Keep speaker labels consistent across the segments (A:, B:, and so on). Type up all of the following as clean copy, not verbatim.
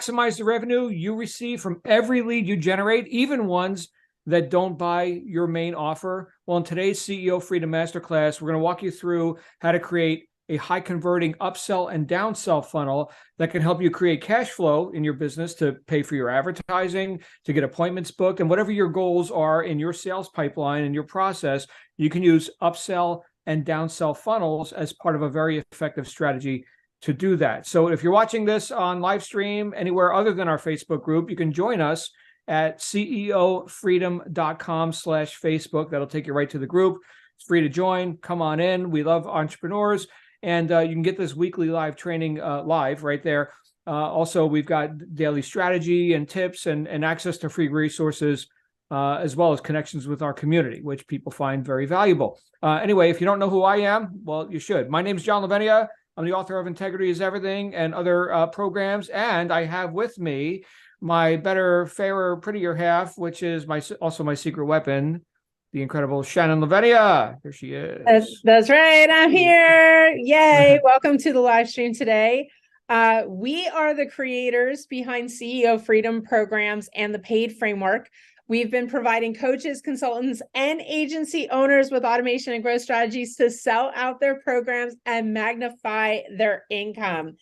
A: maximize the revenue you receive from every lead you generate, even ones that don't buy your main offer? Well, in today's CEO Freedom Masterclass, we're going to walk you through how to create a high converting upsell and downsell funnel that can help you create cash flow in your business to pay for your advertising, to get appointments booked, and whatever your goals are in your sales pipeline and your process. You can use upsell and downsell funnels as part of a very effective strategy to do that. So if you're watching this on live stream anywhere other than our Facebook group, you can join us at ceofreedom.com/Facebook. That'll take you right to the group. It's free to join. Come on in. We love entrepreneurs. And you can get this weekly live training live right there. Also, we've got daily strategy and tips and access to free resources, as well as connections with our community, which people find very valuable. Anyway, if you don't know who I am, well, you should. My name is John Lavenia. I'm the author of Integrity is Everything and other programs. And I have with me my better, fairer, prettier half, which is also my secret weapon, the incredible Shannon Lavenia. Here she is.
B: That's right. I'm here. Yay. Welcome to the live stream today. We are the creators behind CEO Freedom programs and the paid framework. We've been providing coaches, consultants, and agency owners with automation and growth strategies to sell out their programs and magnify their income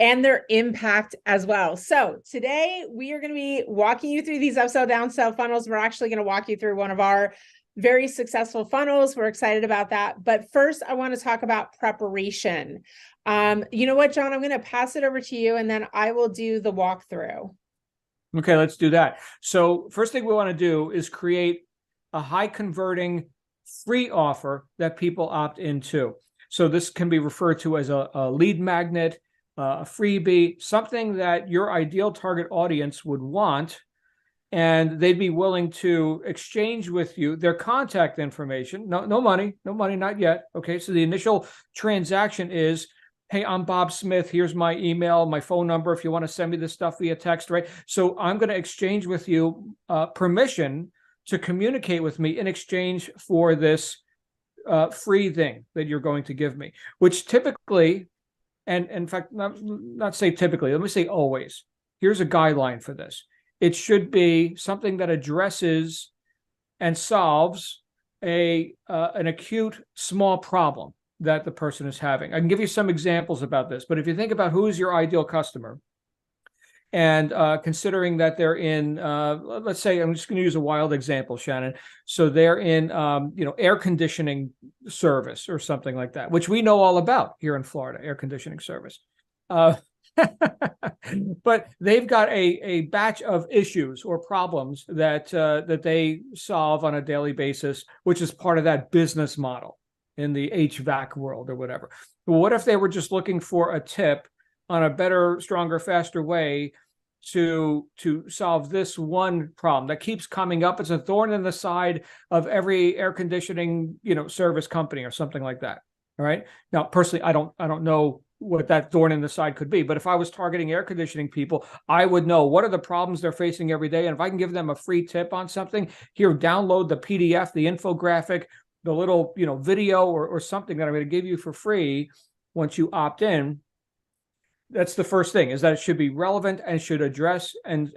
B: and their impact as well. So today we are going to be walking you through these upsell, downsell funnels. We're actually going to walk you through one of our very successful funnels. We're excited about that. But first, I want to talk about preparation. You know what, John? I'm going to pass it over to you, and then I will do the walkthrough.
A: Okay, let's do that. So first thing we want to do is create a high converting free offer that people opt into. So this can be referred to as a lead magnet, a freebie, something that your ideal target audience would want, and they'd be willing to exchange with you their contact information. No money, not yet. Okay, so the initial transaction is, hey, I'm Bob Smith. Here's my email, my phone number, if you want to send me this stuff via text, right? So I'm going to exchange with you permission to communicate with me in exchange for this free thing that you're going to give me, which typically, and in fact, not say typically, let me say always. Here's a guideline for this. It should be something that addresses and solves an acute small problem that the person is having. I can give you some examples about this, but if you think about who is your ideal customer, and considering that they're in, let's say, I'm just going to use a wild example, Shannon. So they're in, air conditioning service or something like that, which we know all about here in Florida, air conditioning service. But they've got a batch of issues or problems that they solve on a daily basis, which is part of that business model in the HVAC world or whatever. But what if they were just looking for a tip on a better, stronger, faster way to solve this one problem that keeps coming up? It's a thorn in the side of every air conditioning, service company or something like that. All right. Now, personally, I don't know what that thorn in the side could be. But if I was targeting air conditioning people, I would know what are the problems they're facing every day. And if I can give them a free tip on something, here, download the PDF, the infographic, the little, video or something that I'm going to give you for free once you opt in. That's the first thing, is that it should be relevant and should address and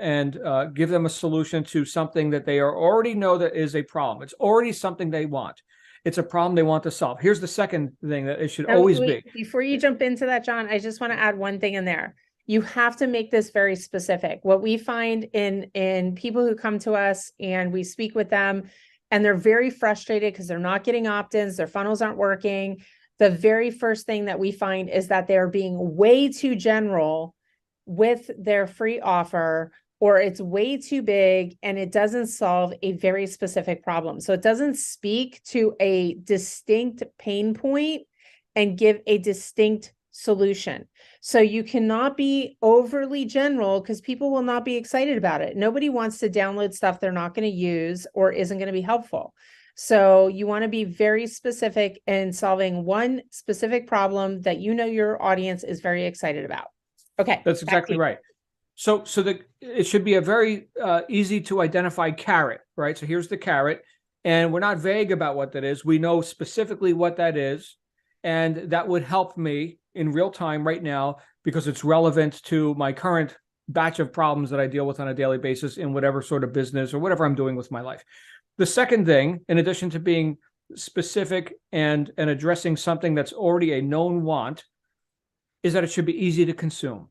A: give them a solution to something that they already know that is a problem. It's already something they want. It's a problem they want to solve. Here's the second thing that it should always be.
B: Before you jump into that, John, I just want to add one thing in there. You have to make this very specific. What we find in people who come to us and we speak with them and they're very frustrated because they're not getting opt-ins, their funnels aren't working. The very first thing that we find is that they're being way too general with their free offer, or it's way too big and it doesn't solve a very specific problem. So it doesn't speak to a distinct pain point and give a distinct solution. So you cannot be overly general because people will not be excited about it. Nobody wants to download stuff they're not going to use or isn't going to be helpful. So you want to be very specific in solving one specific problem that your audience is very excited about. Okay.
A: That's exactly right. So it should be a very easy to identify carrot, right? So here's the carrot, and we're not vague about what that is. We know specifically what that is, and that would help me in real time right now because it's relevant to my current batch of problems that I deal with on a daily basis in whatever sort of business or whatever I'm doing with my life. The second thing, in addition to being specific and addressing something that's already a known want, is that it should be easy to consume.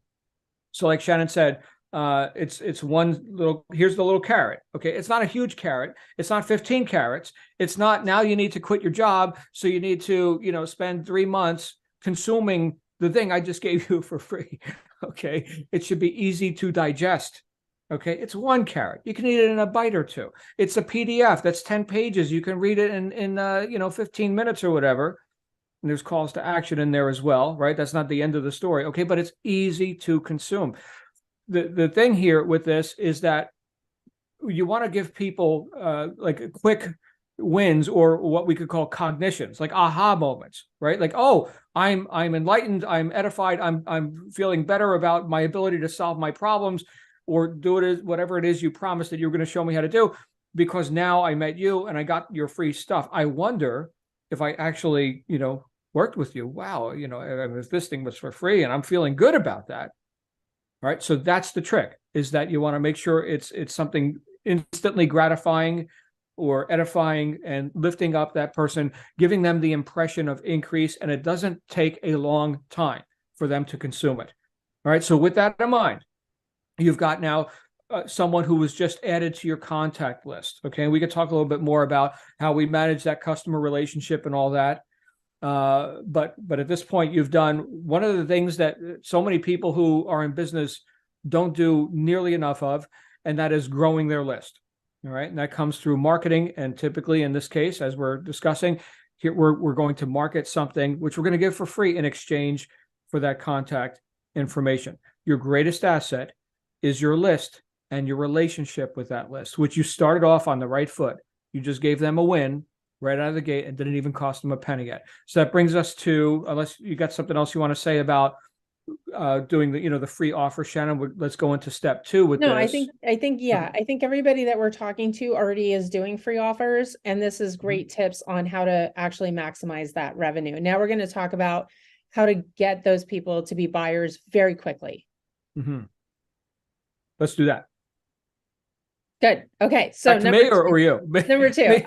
A: So like Shannon said, it's one little, here's the little carrot. Okay. It's not a huge carrot. It's not 15 carrots. It's not, now you need to quit your job. So you need to, spend 3 months consuming the thing I just gave you for free. Okay. It should be easy to digest. Okay. It's one carrot. You can eat it in a bite or two. It's a PDF that's 10 pages. You can read it in 15 minutes or whatever. And there's calls to action in there as well, right? That's not the end of the story. Okay. But it's easy to consume. The thing here with this is that you want to give people like quick wins, or what we could call cognitions, like aha moments, right? Like, oh, I'm enlightened, I'm edified, I'm feeling better about my ability to solve my problems, or do it as whatever it is you promised that you were going to show me how to do, because now I met you and I got your free stuff. I wonder if I actually, worked with you. Wow, if this thing was for free and I'm feeling good about that. Right. So that's the trick, is that you want to make sure it's something instantly gratifying or edifying and lifting up that person, giving them the impression of increase. And it doesn't take a long time for them to consume it. All right. So with that in mind, you've got now someone who was just added to your contact list. Okay. And we could talk a little bit more about how we manage that customer relationship and all that. But at this point, you've done one of the things that so many people who are in business don't do nearly enough of, and that is growing their list. All right. And that comes through marketing. And typically in this case, as we're discussing here, we're going to market something which we're going to give for free in exchange for that contact information. Your greatest asset is your list and your relationship with that list, which you started off on the right foot. You just gave them a win right out of the gate and didn't even cost them a penny yet. So that brings us to, unless you got something else you want to say about doing the free offer, Shannon, let's go into step 2 with this.
B: I think everybody that we're talking to already is doing free offers, and this is great tips on how to actually maximize that revenue. Now we're going to talk about how to get those people to be buyers very quickly.
A: Let's do that.
B: Good. Okay. So
A: number 2, or you?
B: Number 2.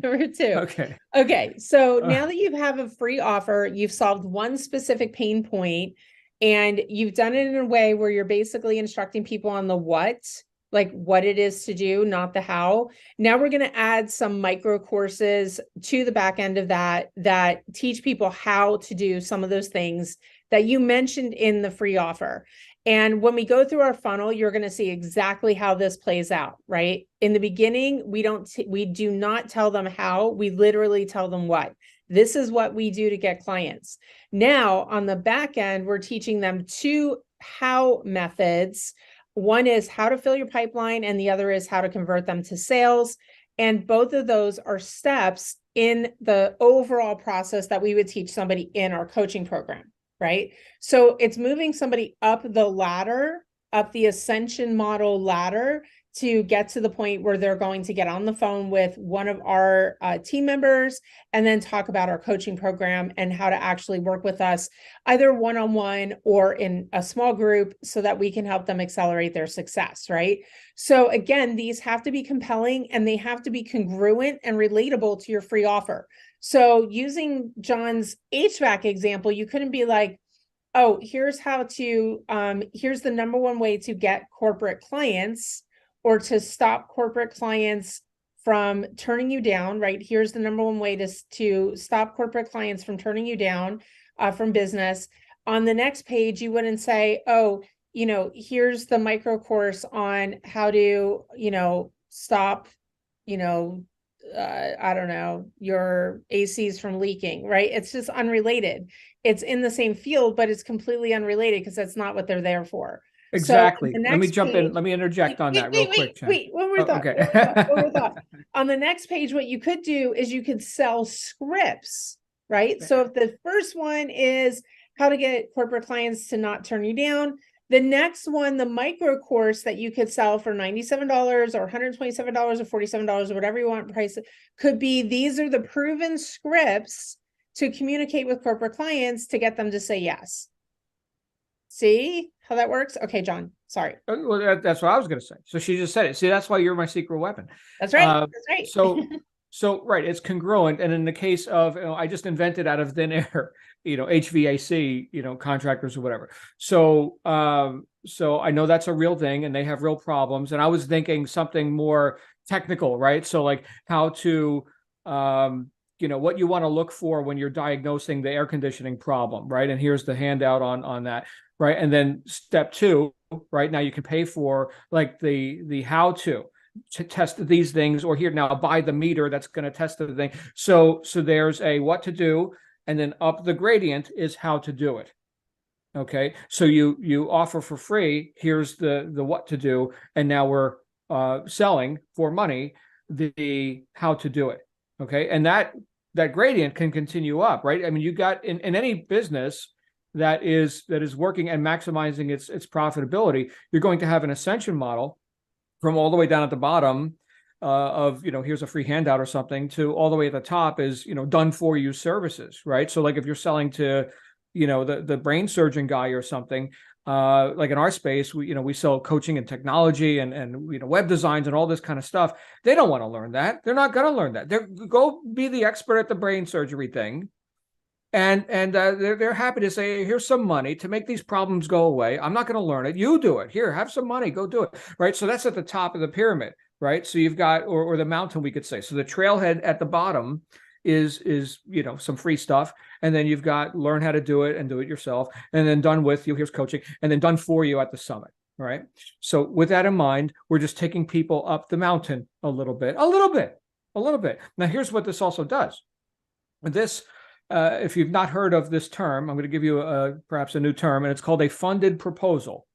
B: Number 2. Okay. So now that you have a free offer, you've solved one specific pain point, and you've done it in a way where you're basically instructing people on the what, like what it is to do, not the how. Now we're going to add some micro courses to the back end of that teach people how to do some of those things that you mentioned in the free offer. And when we go through our funnel, you're going to see exactly how this plays out, right? In the beginning, we do not tell them how, we literally tell them what. This is what we do to get clients. Now, on the back end, we're teaching them 2 how methods. One is how to fill your pipeline, and the other is how to convert them to sales. And both of those are steps in the overall process that we would teach somebody in our coaching program. Right? So it's moving somebody up the ladder, up the ascension model ladder, to get to the point where they're going to get on the phone with one of our team members and then talk about our coaching program and how to actually work with us either one-on-one or in a small group so that we can help them accelerate their success, right? So again, these have to be compelling and they have to be congruent and relatable to your free offer. So using John's HVAC example, you couldn't be like, oh, here's the number one way to get corporate clients, or to stop corporate clients from turning you down, right? Here's the number one way to stop corporate clients from turning you down from business. On the next page, you wouldn't say, oh, here's the micro course on how to, stop, I don't know, your ACs from leaking, right? It's just unrelated. It's in the same field, but it's completely unrelated because that's not what they're there for.
A: Exactly. So let me jump in. Let me interject on that real quick.
B: Wait, one more thought.
A: Okay.
B: One more thought. On the next page, what you could do is you could sell scripts, right? So if the first one is how to get corporate clients to not turn you down, the next one, the micro course that you could sell for $97 or $127 or $47 or whatever you want price, could be, these are the proven scripts to communicate with corporate clients to get them to say yes. See how that works? Okay, John, sorry.
A: Well, that's what I was going to say. So she just said it. See, that's why you're my secret weapon.
B: That's right.
A: Uh,
B: That's right.
A: so right, it's congruent. And in the case of, I just invented out of thin air, HVAC, contractors or whatever. So I know that's a real thing, and they have real problems. And I was thinking something more technical, right? So like how to, what you want to look for when you're diagnosing the air conditioning problem, right? And here's the handout on that, right? And then step 2, right now you can pay for like the how to test these things, or here now buy the meter that's going to test the thing. So there's a what to do, and then up the gradient is how to do it. Okay, so you offer for free. Here's the what to do, and now we're selling for money the how to do it. Okay, and that gradient can continue up, right? I mean, you got in any business that is working and maximizing its profitability, you're going to have an ascension model from all the way down at the bottom of, here's a free handout or something, to all the way at the top is, done for you services, right? So like if you're selling to, the brain surgeon guy or something, like in our space, we sell coaching and technology and web designs and all this kind of stuff. They don't want to learn that. They're not going to learn that. Go be the expert at the brain surgery thing. And they're happy to say, here's some money to make these problems go away. I'm not going to learn it. You do it. Here, have some money. Go do it. Right. So that's at the top of the pyramid. Right. So you've got, or the mountain, we could say. So the trailhead at the bottom is some free stuff. And then you've got learn how to do it and do it yourself. And then done with you. Here's coaching. And then done for you at the summit. Right. So with that in mind, we're just taking people up the mountain a little bit. Now, here's what this also does. This, if you've not heard of this term, I'm going to give you perhaps a new term, and it's called a funded proposal.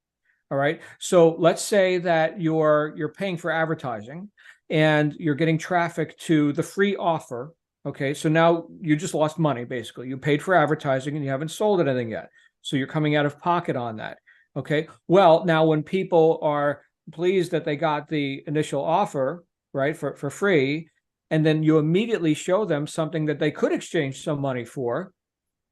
A: All right. So let's say that you're paying for advertising and you're getting traffic to the free offer. Okay. So now you just lost money, basically. You paid for advertising and you haven't sold anything yet. So you're coming out of pocket on that. Okay. Well, now when people are pleased that they got the initial offer, right, for free, and then you immediately show them something that they could exchange some money for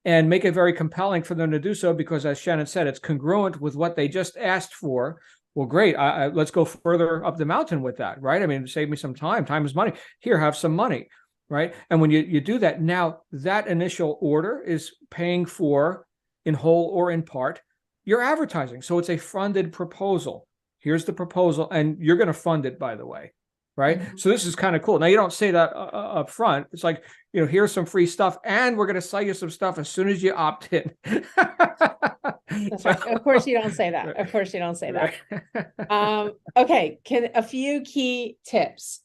A: and make it very compelling for them to do so, because as Shannon said, it's congruent with what they just asked for. Well, great. Let's go further up the mountain with that, right? I mean, save me some time. Time is money. Here, have some money, right? And when you do that, now that initial order is paying for, in whole or in part, your advertising. So it's a funded proposal. Here's the proposal, and you're going to fund it, by the way. Right. Mm-hmm. So this is kind of cool. Now, you don't say that up front. It's like, here's some free stuff, and we're going to sell you some stuff as soon as you opt in.
B: That's right. Of course you don't say that. Of course you don't say that. Okay. A few key tips.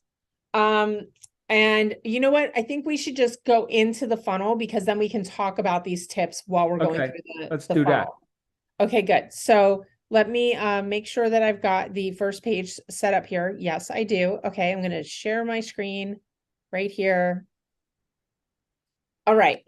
B: And you know what? I think we should just go into the funnel, because then we can talk about these tips while we're going through the
A: do
B: funnel. That. Okay, good. So let me make sure that I've got the first page set up here. Yes, I do. Okay, I'm going to share my screen right here. All right.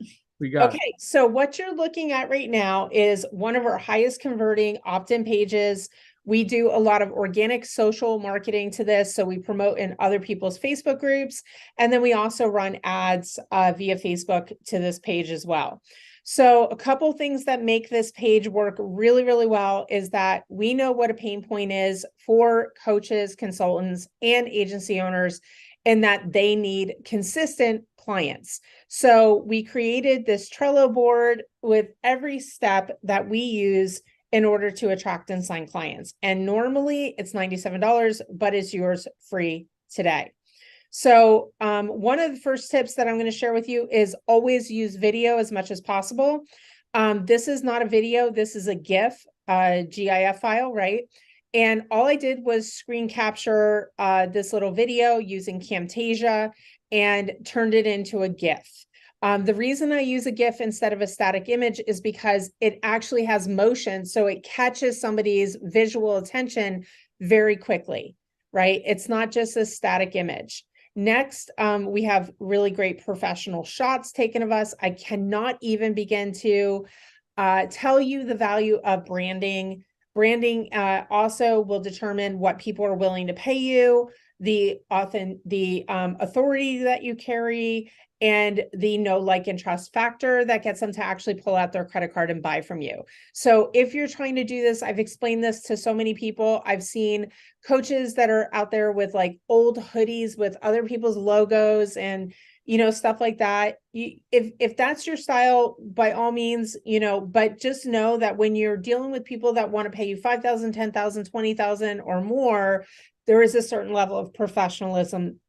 B: Okay, so what you're looking at right now is one of our highest converting opt-in pages. We do a lot of organic social marketing to this. So we promote in other people's Facebook groups. And then we also run ads via Facebook to this page as well. So a couple things that make this page work really, really well is that we know what a pain point is for coaches, consultants, and agency owners, in that they need consistent clients. So we created this Trello board with every step that we use in order to attract and sign clients. And normally it's $97, but it's yours free today. So one of the first tips that I'm going to share with you is always use video as much as possible. This is not a video. This is a GIF, GIF file, right? And all I did was screen capture this little video using Camtasia and turned it into a GIF. The reason I use a GIF instead of a static image is because it actually has motion, so it catches somebody's visual attention very quickly, right? It's not just a static image. Next, we have really great professional shots taken of us. I cannot even begin to tell you the value of branding. Branding also will determine what people are willing to pay you. the authority that you carry, and the know, like, and trust factor that gets them to actually pull out their credit card and buy from you. So if you're trying to do this, I've explained this to so many people. I've seen coaches that are out there with like old hoodies with other people's logos and, you know, stuff like that. If that's your style, by all means, you know, but just know that when you're dealing with people that want to pay you 5,000, 10,000, 20,000 or more, there is a certain level of professionalism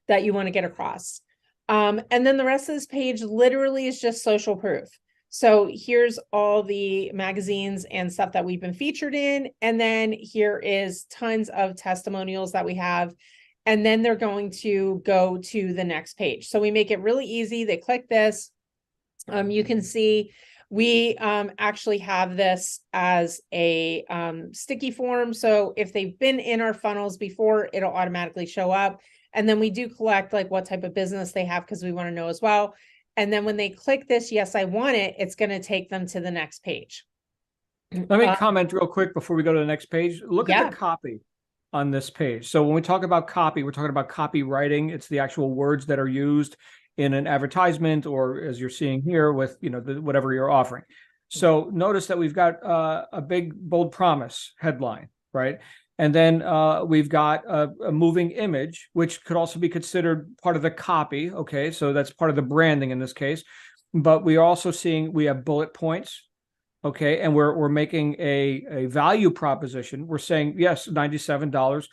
B: that you want to get across. And then the rest of this page literally is just social proof. So here's all the magazines and stuff that we've been featured in. And then here is tons of testimonials that we have. And then they're going to go to the next page. So we make it really easy. They click this. You can see we actually have this as a sticky form. So if they've been in our funnels before, it'll automatically show up. And then we do collect like what type of business they have, because we want to know as well. And then when they click this, yes, I want it, it's going to take them to the next page.
A: Let me comment real quick before we go to the next page. Look at the copy on this page. So when we talk about copy, we're talking about copywriting. It's the actual words that are used in an advertisement, or as you're seeing here with, you know, whatever you're offering. So notice that we've got a big bold promise headline, right? And then we've got a moving image, which could also be considered part of the copy. Okay, so that's part of the branding in this case. But we are also seeing we have bullet points. Okay, and we're making a value proposition. We're saying, yes, $97.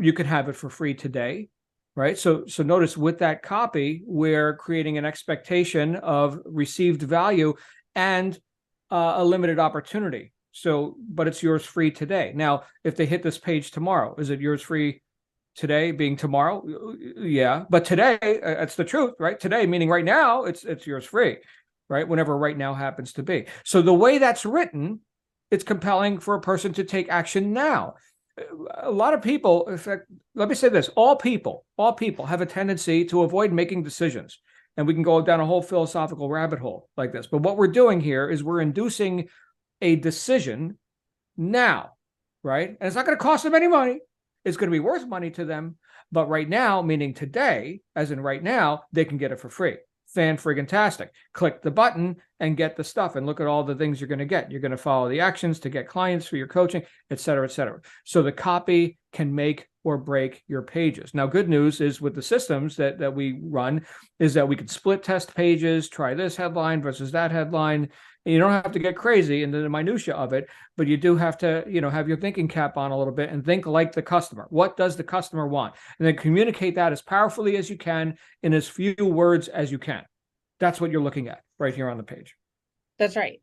A: You can have it for free today, right? So notice with that copy, we're creating an expectation of received value and a limited opportunity. So, but it's yours free today. Now, if they hit this page tomorrow, is it yours free today being tomorrow? Yeah, but today, that's the truth, right? Today, meaning right now, it's yours free, right? Whenever right now happens to be. So the way that's written, it's compelling for a person to take action now. A lot of people, in fact, let me say this, all people have a tendency to avoid making decisions. And we can go down a whole philosophical rabbit hole like this. But what we're doing here is we're inducing a decision now, right? And it's not going to cost them any money. It's going to be worth money to them. But right now, meaning today, as in right now, they can get it for free. Fan-friggin-tastic. Click the button and get the stuff, and look at all the things you're going to get. You're going to follow the actions to get clients for your coaching, et cetera, et cetera. So the copy can make or break your pages. Now, good news is with the systems that we run is that we can split test pages, try this headline versus that headline. And you don't have to get crazy into the minutia of it, but you do have to, you know, have your thinking cap on a little bit and think like the customer. What does the customer want? And then communicate that as powerfully as you can in as few words as you can. That's what you're looking at right here on the page. That's
B: right.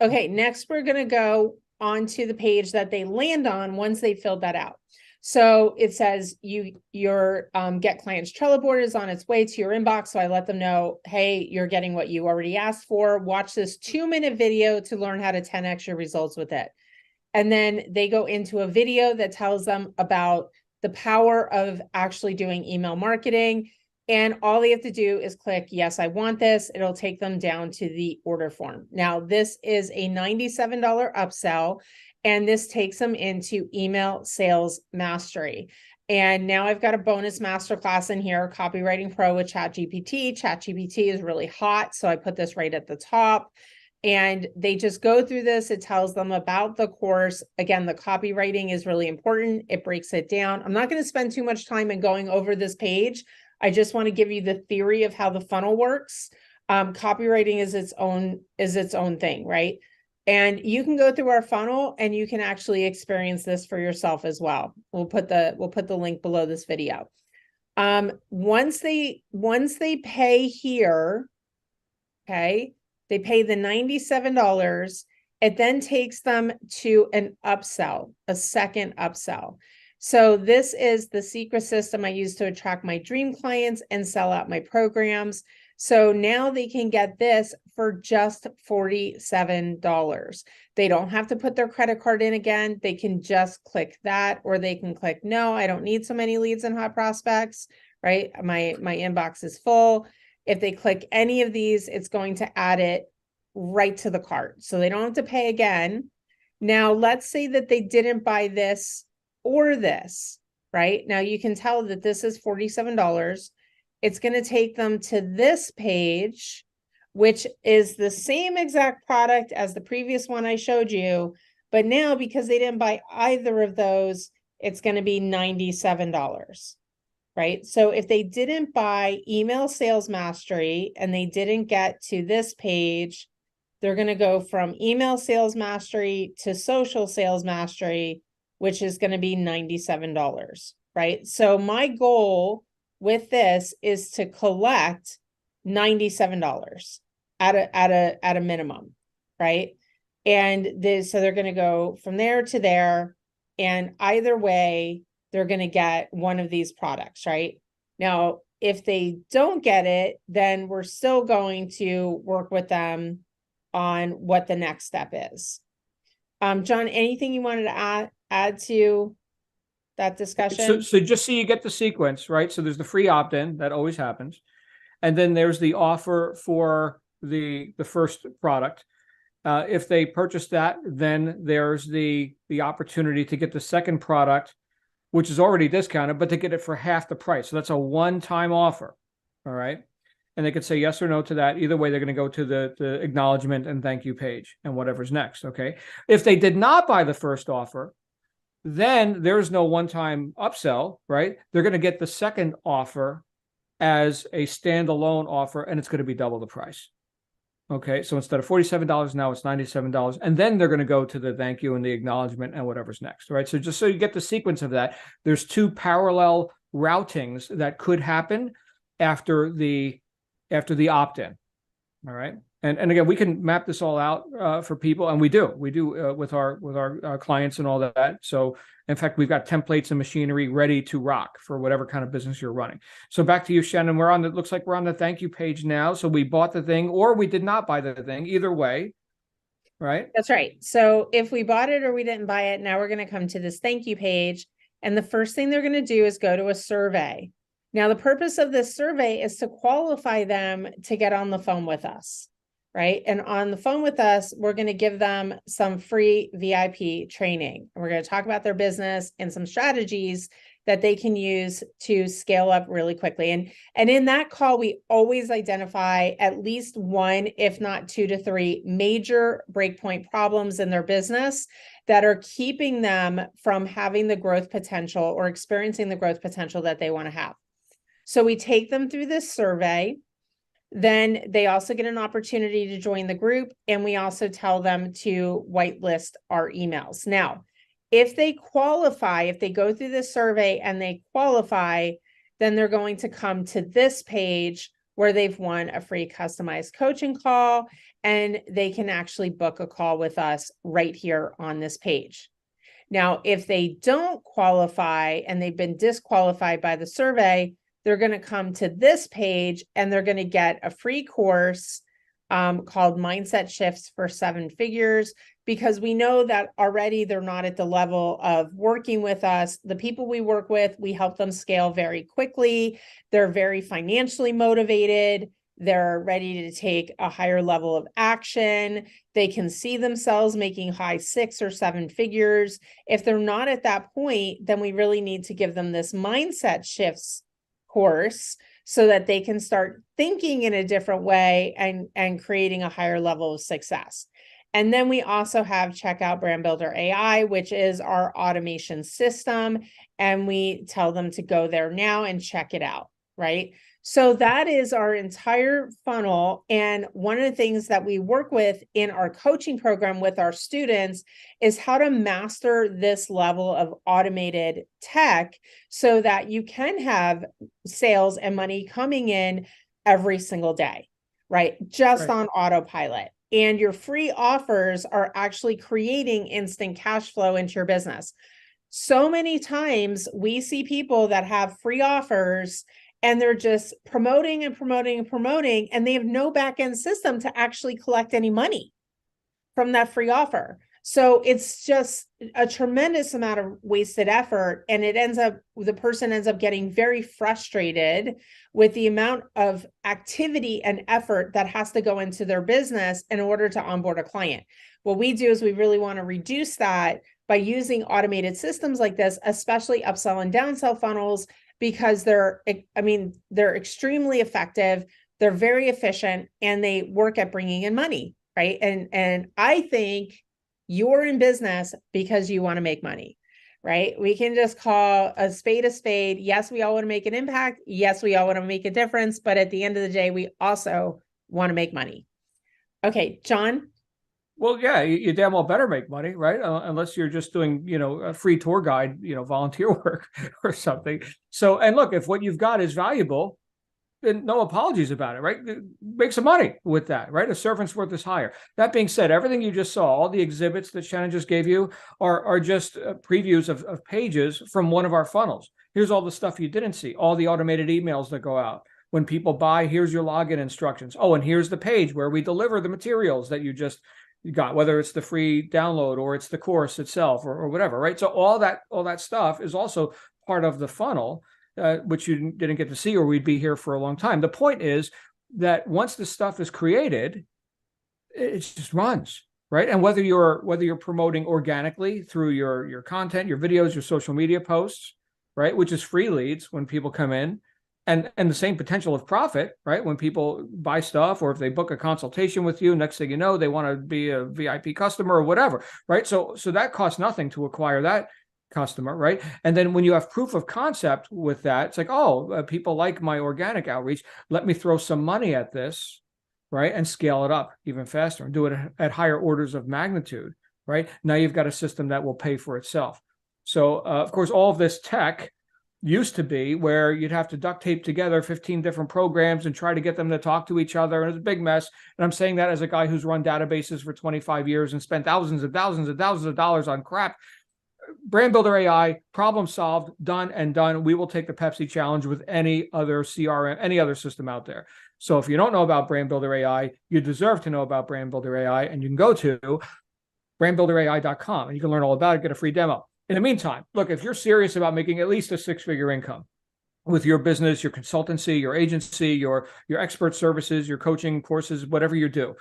B: Okay, next we're going to go onto the page that they land on once they filled that out. So it says your Get Clients Trello board is on its way to your inbox. So I let them know, hey, you're getting what you already asked for. Watch this 2-minute video to learn how to 10x your results with it. And then they go into a video that tells them about the power of actually doing email marketing. And all they have to do is click, yes, I want this. It'll take them down to the order form. Now, this is a $97 upsell. And this takes them into email sales mastery. And now I've got a bonus masterclass in here, Copywriting Pro with ChatGPT. ChatGPT is really hot, so I put this right at the top. And they just go through this. It tells them about the course. Again, the copywriting is really important. It breaks it down. I'm not going to spend too much time in going over this page. I just want to give you the theory of how the funnel works. Copywriting is its own thing, right? And you can go through our funnel and you can actually experience this for yourself as well. We'll put the link below this video. Once they pay here, okay, they pay the $97. It then takes them to an upsell, a second upsell. So this is the secret system I use to attract my dream clients and sell out my programs. So now they can get this for just $47. They don't have to put their credit card in again. They can just click that, or they can click, no, I don't need so many leads and hot prospects, right? My inbox is full. If they click any of these, it's going to add it right to the cart. So they don't have to pay again. Now, let's say that they didn't buy this or this. right? Now you can tell that this is $47. It's going to take them to this page, which is the same exact product as the previous one I showed you. But now, because they didn't buy either of those, it's going to be $97, right? So if they didn't buy email sales mastery and they didn't get to this page, they're going to go from email sales mastery to social sales mastery, which is going to be $97, right? So my goal with this is to collect $97 at a minimum, right? And so they're going to go from there to there, and either way, they're going to get one of these products, right? Now, if they don't get it, then we're still going to work with them on what the next step is. John, anything you wanted to add to that discussion?
A: So just so you get the sequence, right? So there's the free opt-in, that always happens. And then there's the offer for the first product. If they purchase that, then there's the opportunity to get the second product, which is already discounted, but to get it for half the price. So that's a one-time offer. All right. And they could say yes or no to that. Either way, they're going to go to the acknowledgement and thank you page and whatever's next. Okay. If they did not buy the first offer, then there's no one-time upsell, right? They're going to get the second offer as a standalone offer, and it's going to be double the price. Okay, so instead of $47, now it's $97. And then they're going to go to the thank you and the acknowledgement and whatever's next, right? So just so you get the sequence of that, there's two parallel routings that could happen after the opt-in. All right. And again, we can map this all out for people, and we do with our clients and all that. So in fact, we've got templates and machinery ready to rock for whatever kind of business you're running. So back to you, Shannon. It looks like we're on the thank you page now. So we bought the thing or we did not buy the thing. Either way, right?
B: That's right. So if we bought it or we didn't buy it, now we're going to come to this thank you page. And the first thing they're going to do is go to a survey. Now, the purpose of this survey is to qualify them to get on the phone with us, right? And on the phone with us, we're going to give them some free VIP training. We're going to talk about their business and some strategies that they can use to scale up really quickly. And in that call, we always identify at least one, if not 2 to 3 major breakpoint problems in their business that are keeping them from having the growth potential or experiencing the growth potential that they want to have. So we take them through this survey. Then they also get an opportunity to join the group, and we also tell them to whitelist our emails. Now, if they qualify, if they go through this survey and they qualify, then they're going to come to this page where they've won a free customized coaching call, and they can actually book a call with us right here on this page. Now, if they don't qualify and they've been disqualified by the survey, they're going to come to this page and they're going to get a free course called Mindset Shifts for 7 Figures, because we know that already they're not at the level of working with us. The people we work with, we help them scale very quickly. They're very financially motivated. They're ready to take a higher level of action. They can see themselves making high 6 or 7 figures. If they're not at that point, then we really need to give them this Mindset Shifts course so that they can start thinking in a different way and creating a higher level of success. And then we also have Checkout Brand Builder AI, which is our automation system. And we tell them to go there now and check it out, right? So that is our entire funnel. And one of the things that we work with in our coaching program with our students is how to master this level of automated tech so that you can have sales and money coming in every single day, right? Just on autopilot. And your free offers are actually creating instant cash flow into your business. So many times we see people that have free offers and they're just promoting and promoting and promoting, and they have no back-end system to actually collect any money from that free offer. So it's just a tremendous amount of wasted effort. And the person ends up getting very frustrated with the amount of activity and effort that has to go into their business in order to onboard a client. What we do is we really want to reduce that by using automated systems like this, especially upsell and downsell funnels, because they're extremely effective, they're very efficient, and they work at bringing in money, right? And I think you're in business because you want to make money, right? We can just call a spade a spade. Yes, we all want to make an impact. Yes, we all want to make a difference. But at the end of the day, we also want to make money. Okay, John.
A: Well, yeah, you damn well better make money, right? Unless you're just doing, a free tour guide, volunteer work or something. So, and look, if what you've got is valuable, then no apologies about it, right? Make some money with that, right? A servant's worth his hire. That being said, everything you just saw, all the exhibits that Shannon just gave you are just previews of pages from one of our funnels. Here's all the stuff you didn't see, all the automated emails that go out. When people buy, here's your login instructions. Oh, and here's the page where we deliver the materials that you got, whether it's the free download or it's the course itself or whatever, right? So all that stuff is also part of the funnel, which you didn't get to see, or we'd be here for a long time. The point is that once the stuff is created, it just runs, right? And whether you're promoting organically through your content, your videos, your social media posts, right, which is free leads when people come in, and the same potential of profit, right? When people buy stuff, or if they book a consultation with you, next thing you know, they want to be a VIP customer or whatever, right? So that costs nothing to acquire that customer, right? And then when you have proof of concept with that, it's like, people like my organic outreach. Let me throw some money at this, right? And scale it up even faster and do it at higher orders of magnitude, right? Now you've got a system that will pay for itself. So, of course, all of this tech used to be where you'd have to duct tape together 15 different programs and try to get them to talk to each other. And it's a big mess. And I'm saying that as a guy who's run databases for 25 years and spent thousands and thousands and thousands of dollars on crap. Brand Builder AI, problem solved, done and done. We will take the Pepsi challenge with any other CRM, any other system out there. So if you don't know about Brand Builder AI, you deserve to know about Brand Builder AI, and you can go to brandbuilderai.com and you can learn all about it, get a free demo. In the meantime, look, if you're serious about making at least a six-figure income with your business, your consultancy, your agency, your expert services, your coaching courses, whatever you do,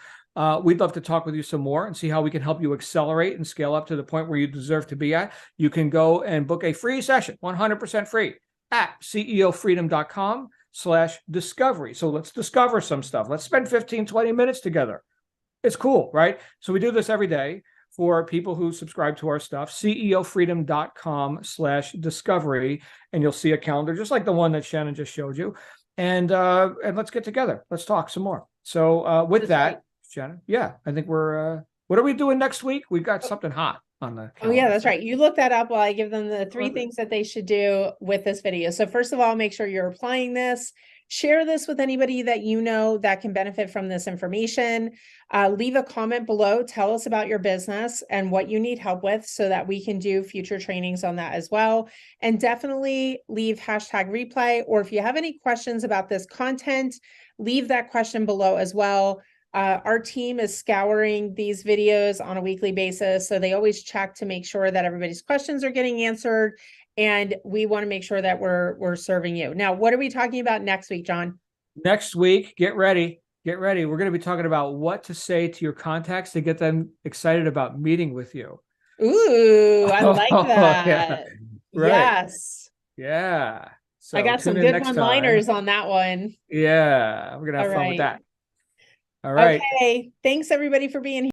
A: we'd love to talk with you some more and see how we can help you accelerate and scale up to the point where you deserve to be at. You can go and book a free session, 100% free, at ceofreedom.com/discovery. So let's discover some stuff. Let's spend 15, 20 minutes together. It's cool, right? So we do this every day for people who subscribe to our stuff, ceofreedom.com/discovery, and you'll see a calendar just like the one that Shannon just showed you. And let's get together. Let's talk some more. So with that, Shannon, yeah, I think we're, what are we doing next week? We've got something hot on the calendar.
B: Oh yeah, that's right. You look that up while I give them the 3 things that they should do with this video. So first of all, make sure you're applying this. Share this with anybody that you know that can benefit from this information. Leave a comment below. Tell us about your business and what you need help with so that we can do future trainings on that as well. And definitely leave #replay, or if you have any questions about this content, leave that question below as well. Our team is scouring these videos on a weekly basis, so they always check to make sure that everybody's questions are getting answered. And we want to make sure that we're serving you. Now, what are we talking about next week, John?
A: Next week, get ready. Get ready. We're going to be talking about what to say to your contacts to get them excited about meeting with you.
B: Ooh, I like that.
A: Yeah. Right.
B: Yes.
A: Yeah. So
B: I got some good one-liners on that one.
A: Yeah. We're going to have fun with that. All right.
B: Okay. Thanks everybody for being here.